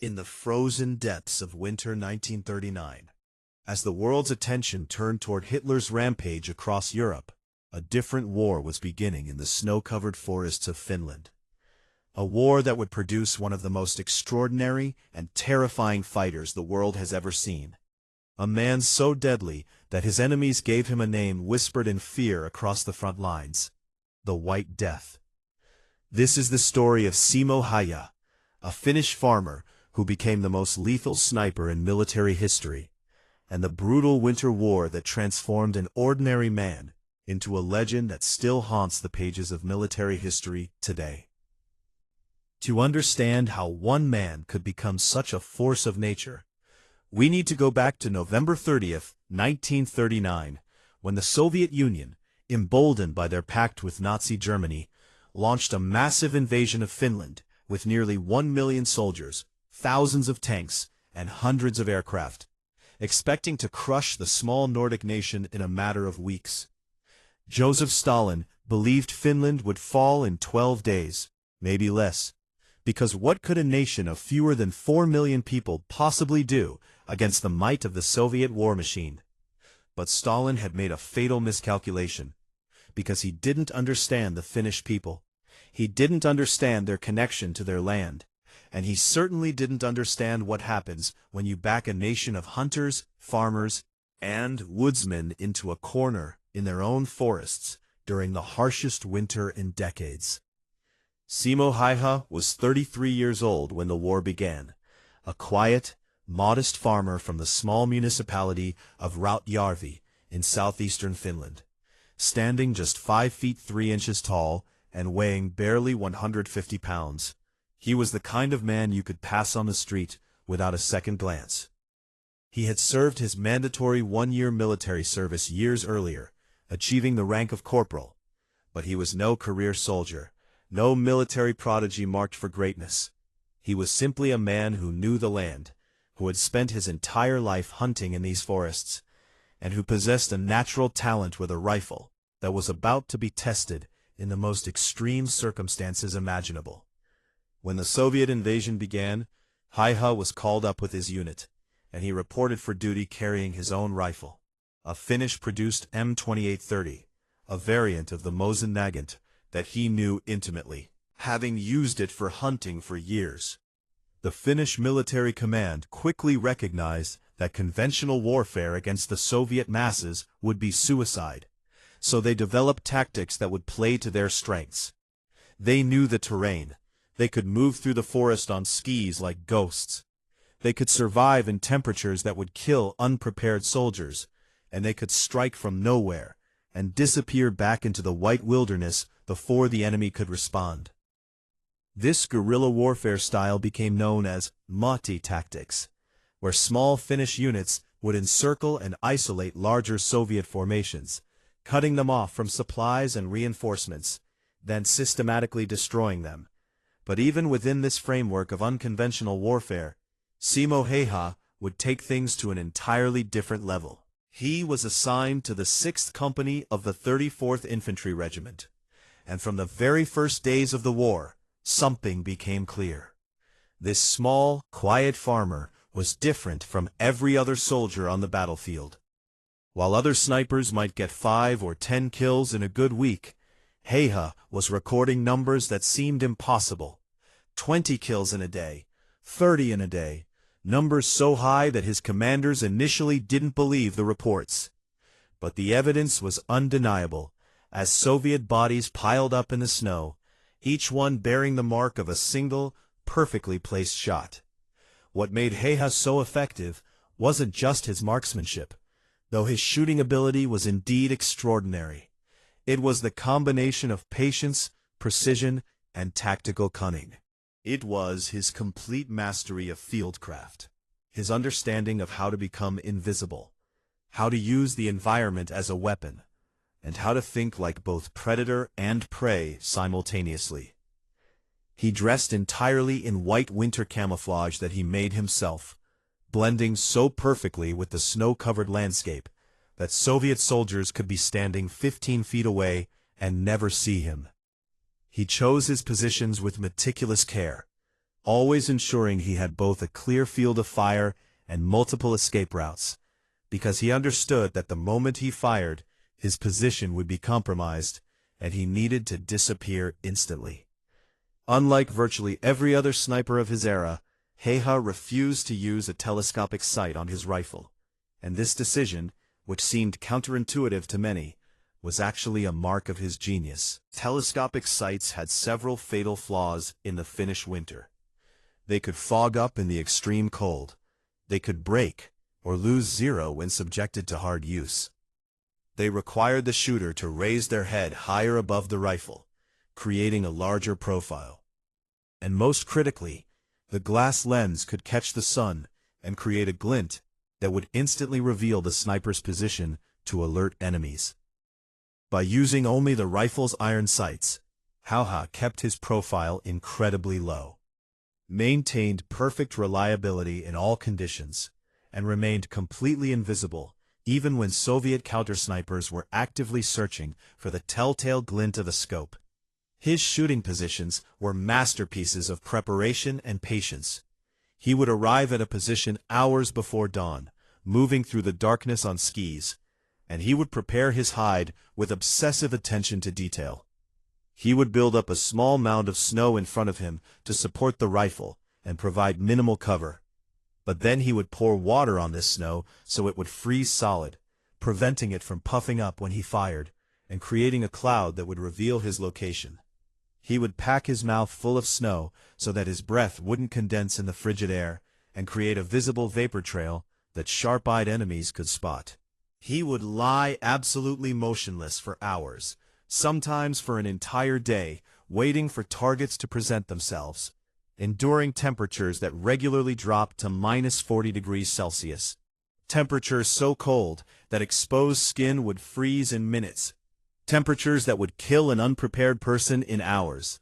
In the frozen depths of winter 1939, as the world's attention turned toward Hitler's rampage across Europe, a different war was beginning in the snow-covered forests of Finland. A war that would produce one of the most extraordinary and terrifying fighters the world has ever seen. A man so deadly that his enemies gave him a name whispered in fear across the front lines: the White Death. This is the story of Simo Häyhä, a Finnish farmer who became the most lethal sniper in military history, and the brutal winter war that transformed an ordinary man into a legend that still haunts the pages of military history today. To understand how one man could become such a force of nature, we need to go back to November 30th, 1939, when the Soviet Union, emboldened by their pact with Nazi Germany, launched a massive invasion of Finland with nearly 1 million soldiers, thousands of tanks, and hundreds of aircraft, expecting to crush the small Nordic nation in a matter of weeks. Joseph Stalin believed Finland would fall in 12 days, maybe less, because what could a nation of fewer than 4 million people possibly do against the might of the Soviet war machine? But Stalin had made a fatal miscalculation, because he didn't understand the Finnish people. He didn't understand their connection to their land, and he certainly didn't understand what happens when you back a nation of hunters, farmers, and woodsmen into a corner in their own forests during the harshest winter in decades. Simo Häyhä was 33 years old when the war began, a quiet, modest farmer from the small municipality of WWII in southeastern Finland, standing just 5 feet 3 inches tall and weighing barely 150 pounds. He was the kind of man you could pass on the street without a second glance. He had served his mandatory 1-year military service years earlier, achieving the rank of corporal, but he was no career soldier, no military prodigy marked for greatness. He was simply a man who knew the land, who had spent his entire life hunting in these forests, and who possessed a natural talent with a rifle that was about to be tested in the most extreme circumstances imaginable. When the Soviet invasion began, Häyhä was called up with his unit, and he reported for duty carrying his own rifle, a Finnish-produced M2830, a variant of the Mosin Nagant that he knew intimately, having used it for hunting for years. The Finnish military command quickly recognized that conventional warfare against the Soviet masses would be suicide, so they developed tactics that would play to their strengths. They knew the terrain. They could move through the forest on skis like ghosts. They could survive in temperatures that would kill unprepared soldiers, and they could strike from nowhere and disappear back into the white wilderness before the enemy could respond. This guerrilla warfare style became known as Matti tactics, where small Finnish units would encircle and isolate larger Soviet formations, cutting them off from supplies and reinforcements, then systematically destroying them. But even within this framework of unconventional warfare, Simo Häyhä would take things to an entirely different level. He was assigned to the 6th Company of the 34th Infantry Regiment, and from the very first days of the war, something became clear. This small, quiet farmer was different from every other soldier on the battlefield. While other snipers might get 5 or 10 kills in a good week, Häyhä was recording numbers that seemed impossible. 20 kills in a day, 30 in a day, numbers so high that his commanders initially didn't believe the reports. But the evidence was undeniable, as Soviet bodies piled up in the snow, each one bearing the mark of a single, perfectly placed shot. What made Häyhä so effective wasn't just his marksmanship, though his shooting ability was indeed extraordinary. It was the combination of patience, precision, and tactical cunning. It was his complete mastery of fieldcraft, his understanding of how to become invisible, how to use the environment as a weapon, and how to think like both predator and prey simultaneously. He dressed entirely in white winter camouflage that he made himself, blending so perfectly with the snow-covered landscape that Soviet soldiers could be standing 15 feet away and never see him. He chose his positions with meticulous care, always ensuring he had both a clear field of fire and multiple escape routes, because he understood that the moment he fired, his position would be compromised, and he needed to disappear instantly. Unlike virtually every other sniper of his era, Heha refused to use a telescopic sight on his rifle, and this decision, which seemed counterintuitive to many, was actually a mark of his genius. Telescopic sights had several fatal flaws in the Finnish winter. They could fog up in the extreme cold. They could break or lose zero when subjected to hard use. They required the shooter to raise their head higher above the rifle, creating a larger profile. And most critically, the glass lens could catch the sun and create a glint that would instantly reveal the sniper's position to alert enemies. By using only the rifle's iron sights, Heha kept his profile incredibly low, maintained perfect reliability in all conditions, and remained completely invisible even when Soviet counter-snipers were actively searching for the telltale glint of a scope. His shooting positions were masterpieces of preparation and patience. He would arrive at a position hours before dawn, moving through the darkness on skis, and he would prepare his hide with obsessive attention to detail. He would build up a small mound of snow in front of him to support the rifle and provide minimal cover. But then he would pour water on this snow so it would freeze solid, preventing it from puffing up when he fired, and creating a cloud that would reveal his location. He would pack his mouth full of snow so that his breath wouldn't condense in the frigid air, and create a visible vapor trail that sharp-eyed enemies could spot. He would lie absolutely motionless for hours, sometimes for an entire day, waiting for targets to present themselves, enduring temperatures that regularly dropped to -40 degrees Celsius. Temperatures so cold that exposed skin would freeze in minutes. Temperatures that would kill an unprepared person in hours.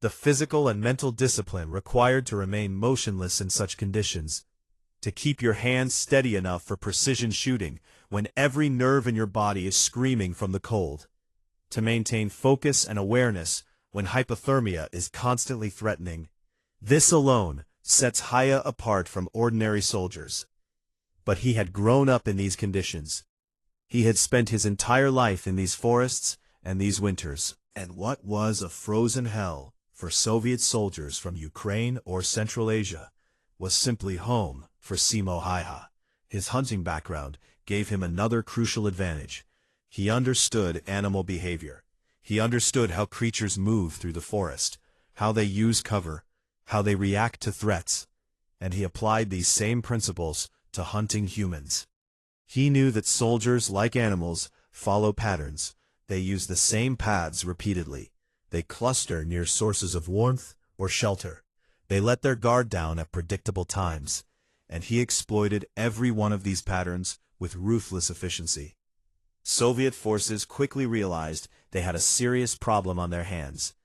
The physical and mental discipline required to remain motionless in such conditions, to keep your hands steady enough for precision shooting when every nerve in your body is screaming from the cold, to maintain focus and awareness when hypothermia is constantly threatening. This alone sets Heha apart from ordinary soldiers. But he had grown up in these conditions. He had spent his entire life in these forests and these winters. And what was a frozen hell for Soviet soldiers from Ukraine or Central Asia was simply home for Simo Heha. His hunting background gave him another crucial advantage. He understood animal behavior. He understood how creatures move through the forest, how they use cover, how they react to threats, and he applied these same principles to hunting humans. He knew that soldiers, like animals, follow patterns. They use the same paths repeatedly. They cluster near sources of warmth or shelter. They let their guard down at predictable times, and he exploited every one of these patterns with ruthless efficiency. Soviet forces quickly realized they had a serious problem on their hands.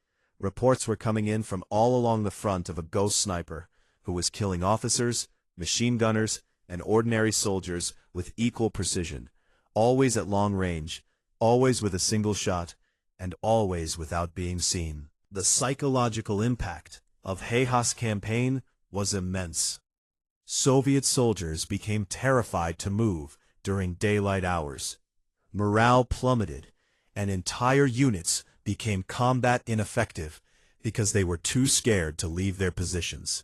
Reports were coming in from all along the front of a ghost sniper who was killing officers, machine gunners, and ordinary soldiers with equal precision, always at long range, always with a single shot, and always without being seen. The psychological impact of Heha's campaign was immense. Soviet soldiers became terrified to move during daylight hours. Morale plummeted, and entire units became combat ineffective because they were too scared to leave their positions.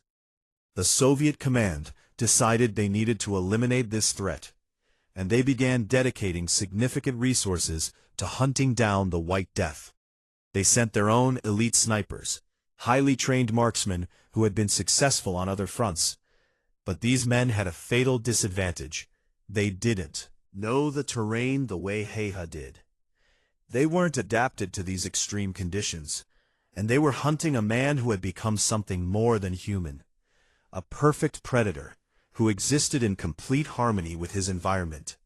The Soviet command decided they needed to eliminate this threat, and they began dedicating significant resources to hunting down the White Death. They sent their own elite snipers, highly trained marksmen who had been successful on other fronts. But these men had a fatal disadvantage. They didn't know the terrain the way Heha did. They weren't adapted to these extreme conditions, and they were hunting a man who had become something more than human, a perfect predator who existed in complete harmony with his environment.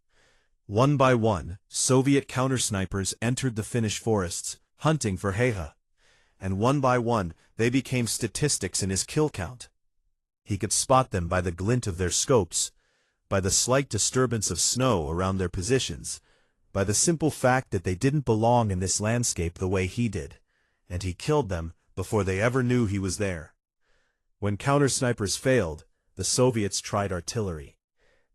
One by one, Soviet counter-snipers entered the Finnish forests, hunting for Heha, and one by one they became statistics in his kill count. He could spot them by the glint of their scopes, by the slight disturbance of snow around their positions, by the simple fact that they didn't belong in this landscape the way he did, and he killed them before they ever knew he was there. When counter-snipers failed, the Soviets tried artillery.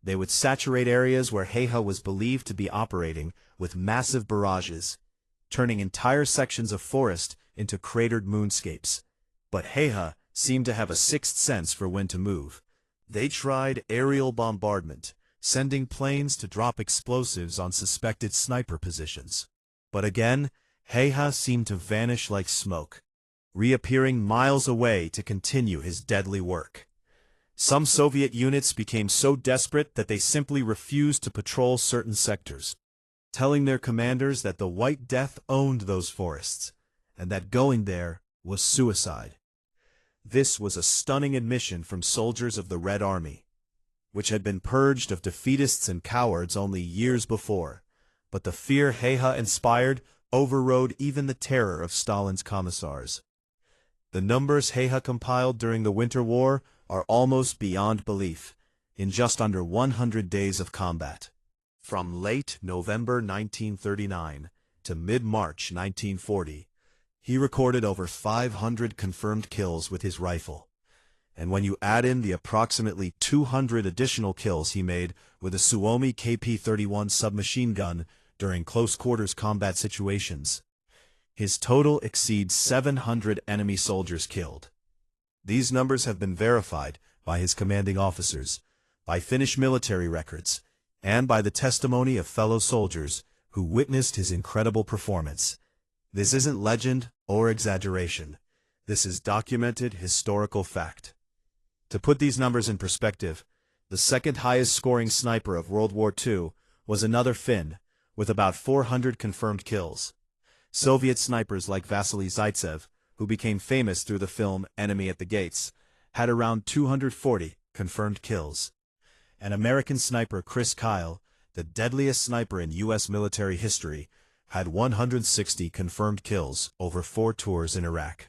They would saturate areas where Heha was believed to be operating with massive barrages, turning entire sections of forest into cratered moonscapes. But Heha seemed to have a sixth sense for when to move. They tried aerial bombardment, sending planes to drop explosives on suspected sniper positions. But again, Heha seemed to vanish like smoke, reappearing miles away to continue his deadly work. Some Soviet units became so desperate that they simply refused to patrol certain sectors, telling their commanders that the White Death owned those forests, and that going there was suicide. This was a stunning admission from soldiers of the Red Army, which had been purged of defeatists and cowards only years before, but the fear Heha inspired overrode even the terror of Stalin's commissars. The numbers Heha compiled during the Winter War are almost beyond belief, in just under 100 days of combat. From late November 1939 to mid-March 1940, he recorded over 500 confirmed kills with his rifle. And when you add in the approximately 200 additional kills he made with a Suomi KP-31 submachine gun during close-quarters combat situations, his total exceeds 700 enemy soldiers killed. These numbers have been verified by his commanding officers, by Finnish military records, and by the testimony of fellow soldiers who witnessed his incredible performance. This isn't legend or exaggeration. This is documented historical fact. To put these numbers in perspective, the second highest scoring sniper of World War II was another Finn, with about 400 confirmed kills. Soviet snipers like Vasily Zaitsev, who became famous through the film Enemy at the Gates, had around 240 confirmed kills. And American sniper Chris Kyle, the deadliest sniper in U.S. military history, had 160 confirmed kills over 4 tours in Iraq.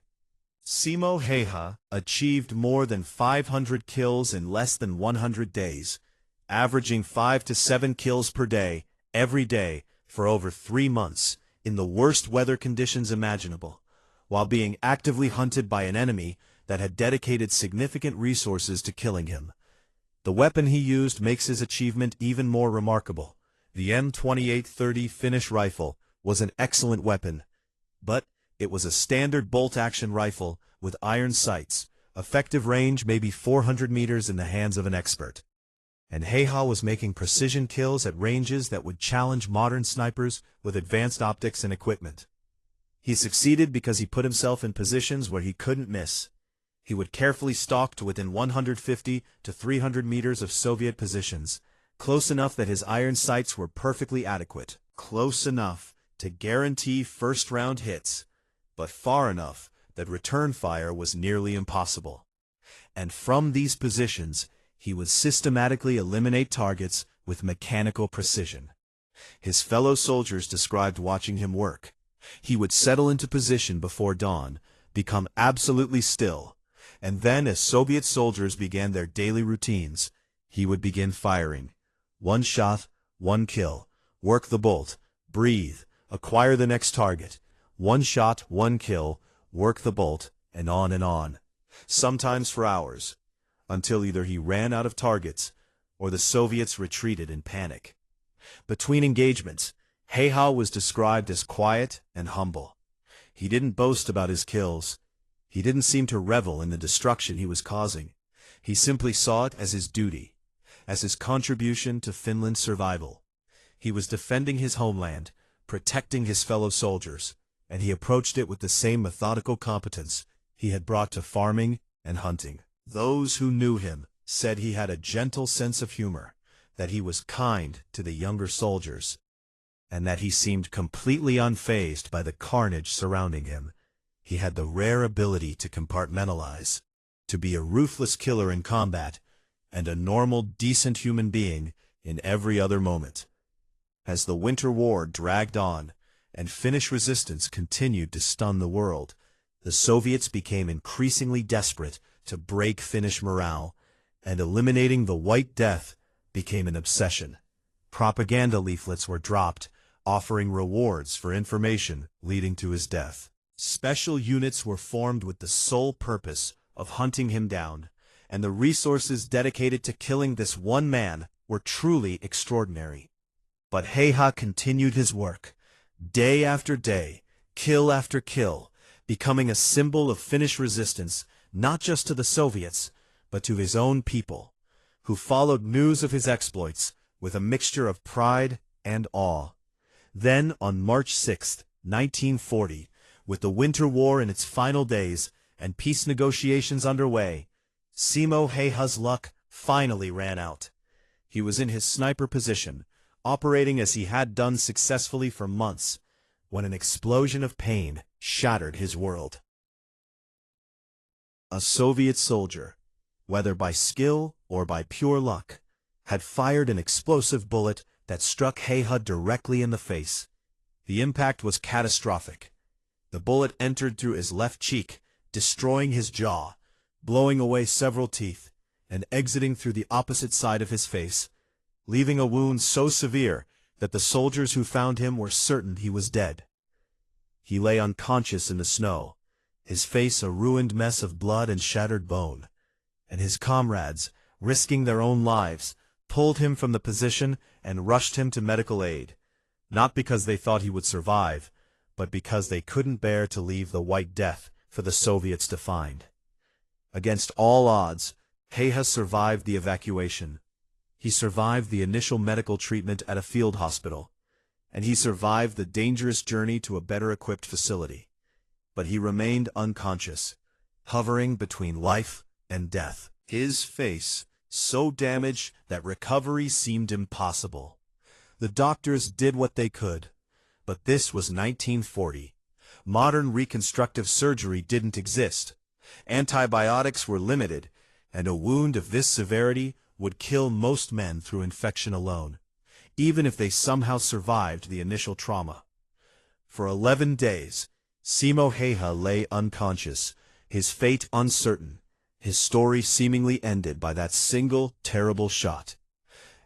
Simo Heha achieved more than 500 kills in less than 100 days, averaging 5 to 7 kills per day, every day, for over 3 months, in the worst weather conditions imaginable, while being actively hunted by an enemy that had dedicated significant resources to killing him. The weapon he used makes his achievement even more remarkable. The M2830 Finnish rifle was an excellent weapon, but it was a standard bolt-action rifle with iron sights, effective range maybe 400 meters in the hands of an expert. And Heha was making precision kills at ranges that would challenge modern snipers with advanced optics and equipment. He succeeded because he put himself in positions where he couldn't miss. He would carefully stalk to within 150 to 300 meters of Soviet positions, close enough that his iron sights were perfectly adequate, close enough to guarantee first-round hits, but far enough that return fire was nearly impossible. And from these positions, he would systematically eliminate targets with mechanical precision. His fellow soldiers described watching him work. He would settle into position before dawn, become absolutely still, and then as Soviet soldiers began their daily routines, he would begin firing. 1 shot, 1 kill, work the bolt, breathe, acquire the next target. 1 shot, 1 kill, work the bolt, and on, sometimes for hours, until either he ran out of targets or the Soviets retreated in panic. Between engagements, Heha was described as quiet and humble. He didn't boast about his kills. He didn't seem to revel in the destruction he was causing. He simply saw it as his duty, as his contribution to Finland's survival. He was defending his homeland, protecting his fellow soldiers, and he approached it with the same methodical competence he had brought to farming and hunting. Those who knew him said he had a gentle sense of humor, that he was kind to the younger soldiers, and that he seemed completely unfazed by the carnage surrounding him. He had the rare ability to compartmentalize, to be a ruthless killer in combat, and a normal, decent human being in every other moment. As the Winter War dragged on, and Finnish resistance continued to stun the world, the Soviets became increasingly desperate to break Finnish morale, and eliminating the White Death became an obsession. Propaganda leaflets were dropped, offering rewards for information leading to his death. Special units were formed with the sole purpose of hunting him down, and the resources dedicated to killing this one man were truly extraordinary. But Heiha continued his work, day after day, kill after kill, becoming a symbol of Finnish resistance not just to the Soviets, but to his own people, who followed news of his exploits with a mixture of pride and awe. Then, on March 6, 1940, with the Winter War in its final days and peace negotiations underway, Simo Heiha's luck finally ran out. He was in his sniper position, operating as he had done successfully for months, when an explosion of pain shattered his world. A Soviet soldier, whether by skill or by pure luck, had fired an explosive bullet that struck Heiha directly in the face. The impact was catastrophic. The bullet entered through his left cheek, destroying his jaw, blowing away several teeth, and exiting through the opposite side of his face, leaving a wound so severe that the soldiers who found him were certain he was dead. He lay unconscious in the snow, his face a ruined mess of blood and shattered bone, and his comrades, risking their own lives, pulled him from the position and rushed him to medical aid, not because they thought he would survive, but because they couldn't bear to leave the White Death for the Soviets to find. Against all odds, Heiha survived the evacuation. He survived the initial medical treatment at a field hospital, and he survived the dangerous journey to a better-equipped facility. But he remained unconscious, hovering between life and death, his face so damaged that recovery seemed impossible. The doctors did what they could, but this was 1940. Modern reconstructive surgery didn't exist. Antibiotics were limited, and a wound of this severity would kill most men through infection alone, even if they somehow survived the initial trauma. For 11 days, Simo Heiha lay unconscious, his fate uncertain, his story seemingly ended by that single terrible shot.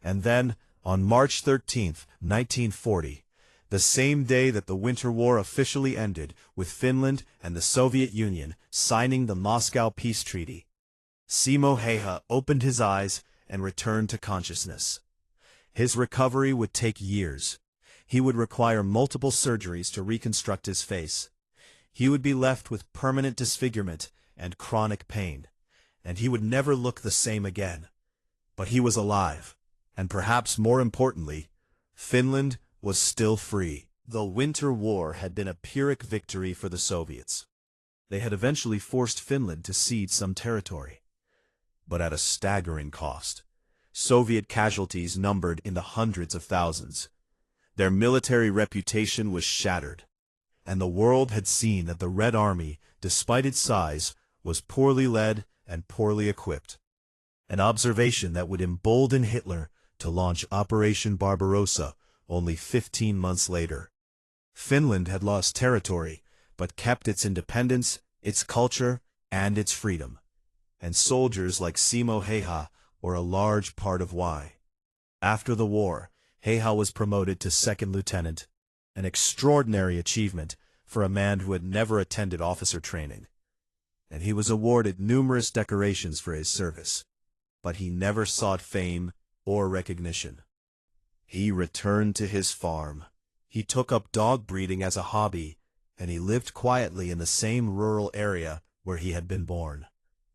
And then, on March 13, 1940, the same day that the Winter War officially ended, with Finland and the Soviet Union signing the Moscow Peace Treaty, Simo Heiha opened his eyes and returned to consciousness. His recovery would take years. He would require multiple surgeries to reconstruct his face. He would be left with permanent disfigurement and chronic pain, and he would never look the same again. But he was alive, and perhaps more importantly, Finland was still free. The Winter War had been a Pyrrhic victory for the Soviets. They had eventually forced Finland to cede some territory, but at a staggering cost. Soviet casualties numbered in the hundreds of thousands. Their military reputation was shattered, and the world had seen that the Red Army, despite its size, was poorly led and poorly equipped. An observation that would embolden Hitler to launch Operation Barbarossa only 15 months later. Finland had lost territory, but kept its independence, its culture, and its freedom. And soldiers like Simo Heiha were a large part of why. After the war, Heiha was promoted to second lieutenant, an extraordinary achievement for a man who had never attended officer training. And he was awarded numerous decorations for his service. But he never sought fame or recognition. He returned to his farm. He took up dog breeding as a hobby, and he lived quietly in the same rural area where he had been born,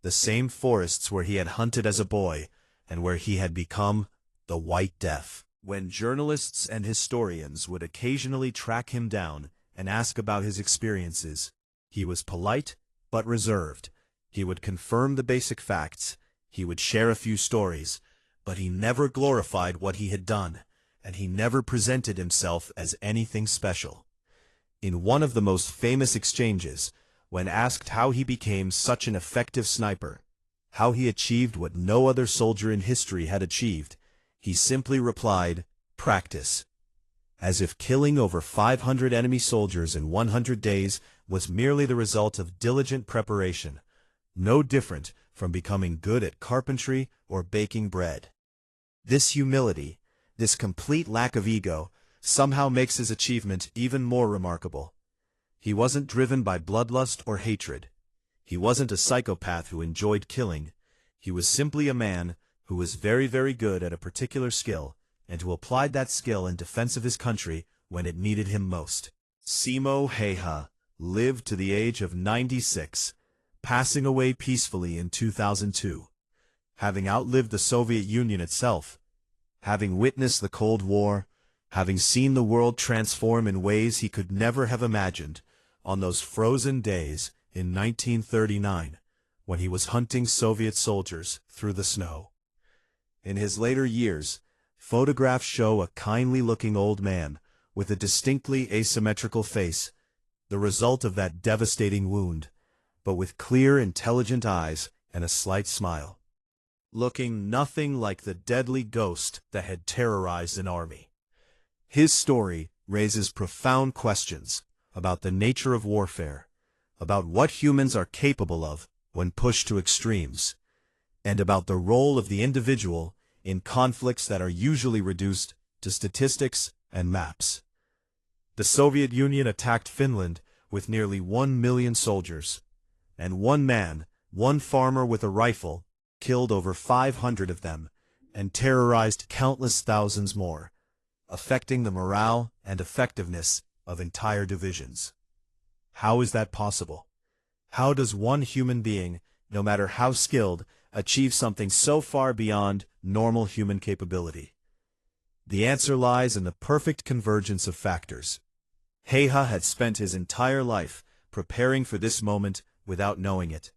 the same forests where he had hunted as a boy, and where he had become the White Death. When journalists and historians would occasionally track him down and ask about his experiences, he was polite but reserved. He would confirm the basic facts, he would share a few stories, but he never glorified what he had done, and he never presented himself as anything special. In one of the most famous exchanges, when asked how he became such an effective sniper, how he achieved what no other soldier in history had achieved, he simply replied, "Practice." As if killing over 500 enemy soldiers in 100 days was merely the result of diligent preparation, no different from becoming good at carpentry or baking bread. This humility, this complete lack of ego, somehow makes his achievement even more remarkable. He wasn't driven by bloodlust or hatred. He wasn't a psychopath who enjoyed killing. He was simply a man who was very, very good at a particular skill, and who applied that skill in defense of his country when it needed him most. Simo Häyhä lived to the age of 96, passing away peacefully in 2002. Having outlived the Soviet Union itself, having witnessed the Cold War, having seen the world transform in ways he could never have imagined on those frozen days in 1939, when he was hunting Soviet soldiers through the snow. In his later years, photographs show a kindly-looking old man with a distinctly asymmetrical face, the result of that devastating wound, but with clear, intelligent eyes and a slight smile, looking nothing like the deadly ghost that had terrorized an army. His story raises profound questions about the nature of warfare, about what humans are capable of when pushed to extremes, and about the role of the individual in conflicts that are usually reduced to statistics and maps. The Soviet Union attacked Finland with nearly 1 million soldiers, and one man, one farmer with a rifle, killed over 500 of them and terrorized countless thousands more, affecting the morale and effectiveness of entire divisions. How is that possible? How does one human being, no matter how skilled, achieve something so far beyond normal human capability? The answer lies in the perfect convergence of factors. Häyhä had spent his entire life preparing for this moment without knowing it.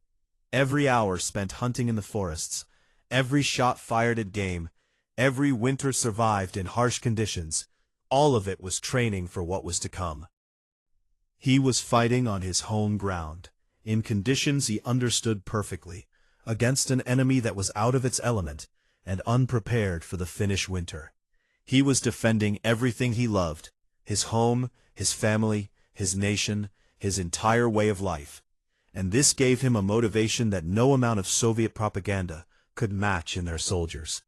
Every hour spent hunting in the forests, every shot fired at game, every winter survived in harsh conditions, all of it was training for what was to come. He was fighting on his home ground, in conditions he understood perfectly, against an enemy that was out of its element and unprepared for the Finnish winter. He was defending everything he loved, his home, his family, his nation, his entire way of life, and this gave him a motivation that no amount of Soviet propaganda could match in their soldiers.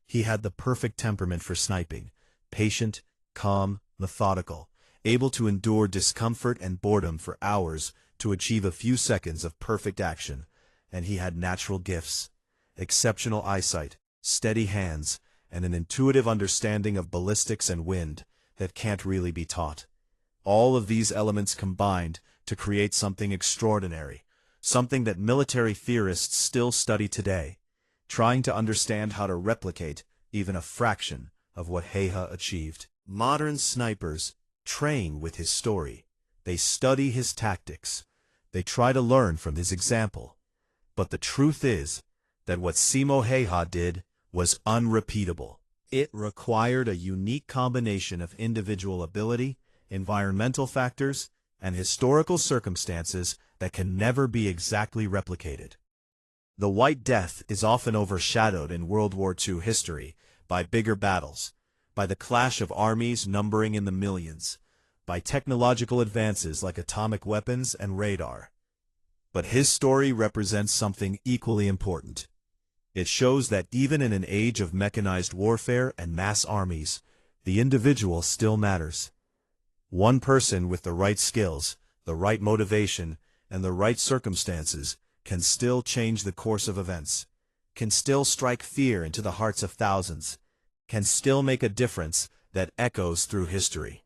He had the perfect temperament for sniping, patient, calm, methodical, able to endure discomfort and boredom for hours to achieve a few seconds of perfect action, and he had natural gifts, exceptional eyesight, steady hands, and an intuitive understanding of ballistics and wind that can't really be taught. All of these elements combined to create something extraordinary, something that military theorists still study today, trying to understand how to replicate even a fraction of what Häyhä achieved. Modern snipers train with his story. They study his tactics. They try to learn from his example. But the truth is that what Simo Häyhä did was unrepeatable. It required a unique combination of individual ability, environmental factors, and historical circumstances that can never be exactly replicated. The White Death is often overshadowed in World War II history by bigger battles, by the clash of armies numbering in the millions, by technological advances like atomic weapons and radar. But his story represents something equally important. It shows that even in an age of mechanized warfare and mass armies, the individual still matters. One person with the right skills, the right motivation, and the right circumstances can still change the course of events, can still strike fear into the hearts of thousands, can still make a difference that echoes through history.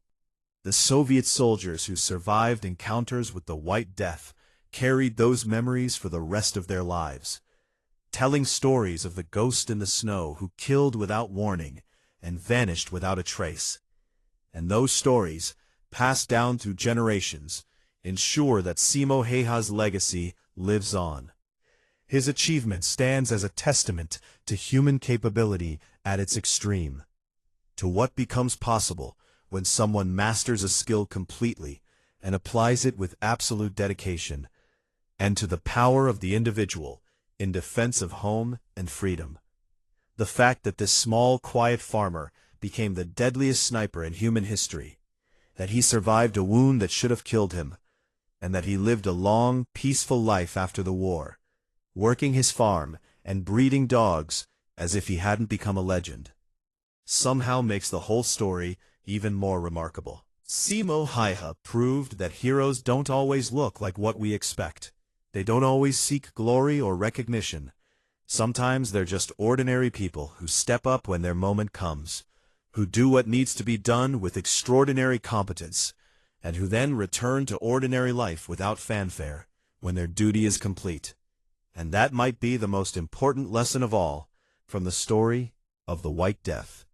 The Soviet soldiers who survived encounters with the White Death carried those memories for the rest of their lives, telling stories of the ghost in the snow who killed without warning and vanished without a trace. And those stories, passed down through generations, ensure that Simo Häyhä's legacy lives on. His achievement stands as a testament to human capability at its extreme, to what becomes possible when someone masters a skill completely and applies it with absolute dedication, and to the power of the individual in defense of home and freedom. The fact that this small, quiet farmer became the deadliest sniper in human history, that he survived a wound that should have killed him, and that he lived a long, peaceful life after the war, working his farm and breeding dogs as if he hadn't become a legend, somehow makes the whole story even more remarkable. Simo Häyhä proved that heroes don't always look like what we expect. They don't always seek glory or recognition. Sometimes they're just ordinary people who step up when their moment comes, who do what needs to be done with extraordinary competence, and who then return to ordinary life without fanfare when their duty is complete. And that might be the most important lesson of all from the story of the White Death.